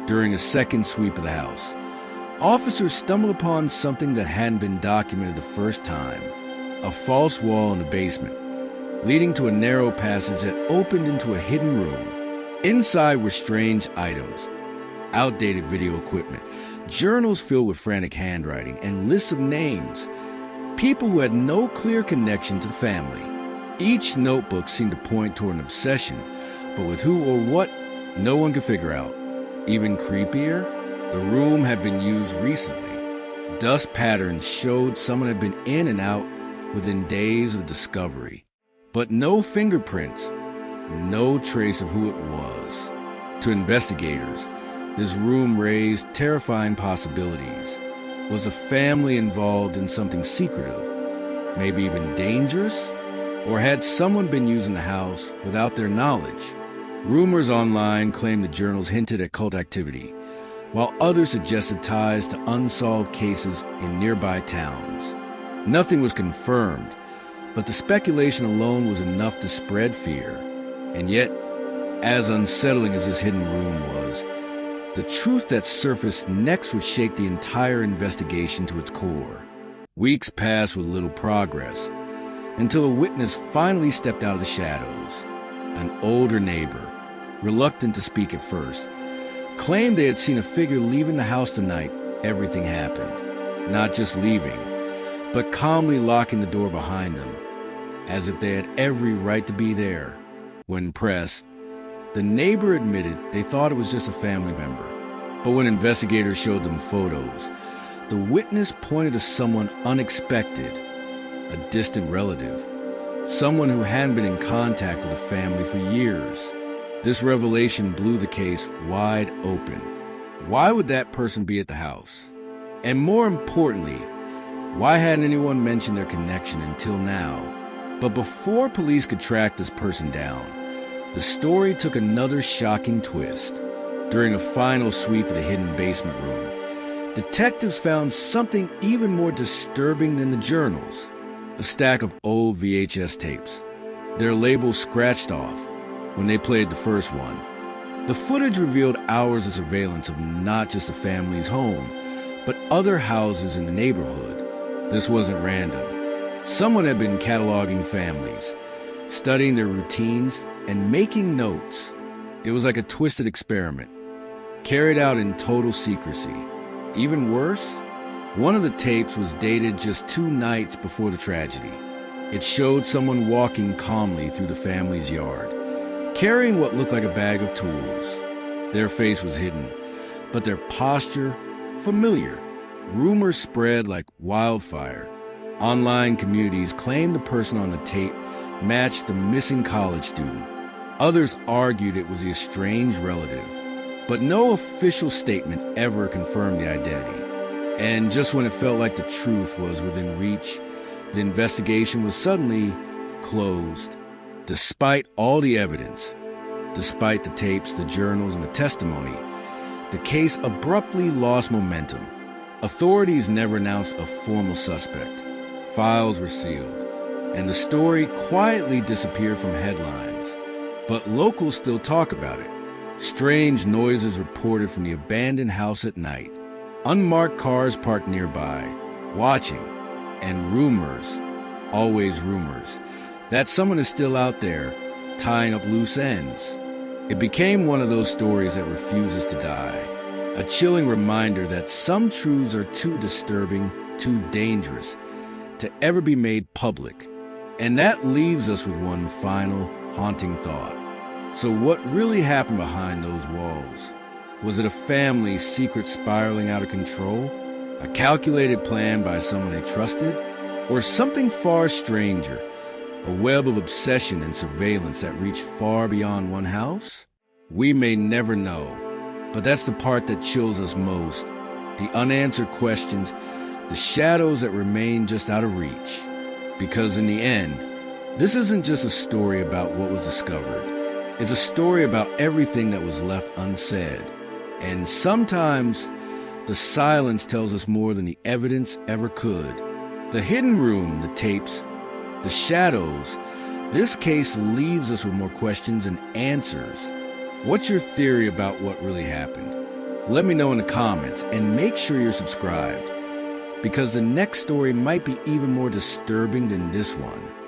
During a second sweep of the house, officers stumbled upon something that hadn't been documented the first time: a false wall in the basement, leading to a narrow passage that opened into a hidden room. Inside were strange items, outdated video equipment, journals filled with frantic handwriting, and lists of names, people who had no clear connection to the family. Each notebook seemed to point toward an obsession, but with who or what, no one could figure out. Even creepier, the room had been used recently. Dust patterns showed someone had been in and out within days of discovery. But no fingerprints, no trace of who it was. To investigators, this room raised terrifying possibilities. Was the family involved in something secretive, maybe even dangerous? Or had someone been using the house without their knowledge? Rumors online claimed the journals hinted at cult activity, while others suggested ties to unsolved cases in nearby towns. Nothing was confirmed, but the speculation alone was enough to spread fear. And yet, as unsettling as this hidden room was, the truth that surfaced next would shake the entire investigation to its core. Weeks passed with little progress, until a witness finally stepped out of the shadows. An older neighbor, reluctant to speak at first, claimed they had seen a figure leaving the house the night everything happened. Not just leaving, but calmly locking the door behind them, as if they had every right to be there. When pressed, the neighbor admitted they thought it was just a family member. But when investigators showed them photos, the witness pointed to someone unexpected, a distant relative, someone who hadn't been in contact with the family for years. This revelation blew the case wide open. Why would that person be at the house? And more importantly, why hadn't anyone mentioned their connection until now? But before police could track this person down, the story took another shocking twist. During a final sweep of the hidden basement room, detectives found something even more disturbing than the journals: a stack of old VHS tapes, their labels scratched off when they played the first one. The footage revealed hours of surveillance of not just the family's home, but other houses in the neighborhood. This wasn't random. Someone had been cataloging families, studying their routines, and making notes. It was like a twisted experiment, carried out in total secrecy. Even worse, one of the tapes was dated just 2 nights before the tragedy. It showed someone walking calmly through the family's yard, carrying what looked like a bag of tools. Their face was hidden, but their posture familiar. Rumors spread like wildfire. Online communities claimed the person on the tape matched the missing college student. Others argued it was the estranged relative, but no official statement ever confirmed the identity. And just when it felt like the truth was within reach, the investigation was suddenly closed. Despite all the evidence, despite the tapes, the journals, and the testimony, the case abruptly lost momentum. Authorities never announced a formal suspect. Files were sealed, and the story quietly disappeared from headlines. But locals still talk about it. Strange noises reported from the abandoned house at night. Unmarked cars parked nearby, watching. And rumors, always rumors, that someone is still out there, tying up loose ends. It became one of those stories that refuses to die. A chilling reminder that some truths are too disturbing, too dangerous, to ever be made public. And that leaves us with one final, haunting thought. So what really happened behind those walls? Was it a family's secret spiraling out of control? A calculated plan by someone they trusted? Or something far stranger? A web of obsession and surveillance that reached far beyond one house? We may never know, but that's the part that chills us most. The unanswered questions, the shadows that remain just out of reach. Because in the end, this isn't just a story about what was discovered. It's a story about everything that was left unsaid. And sometimes, the silence tells us more than the evidence ever could. The hidden room, the tapes, the shadows, this case leaves us with more questions and answers. What's your theory about what really happened? Let me know in the comments and make sure you're subscribed, because the next story might be even more disturbing than this one.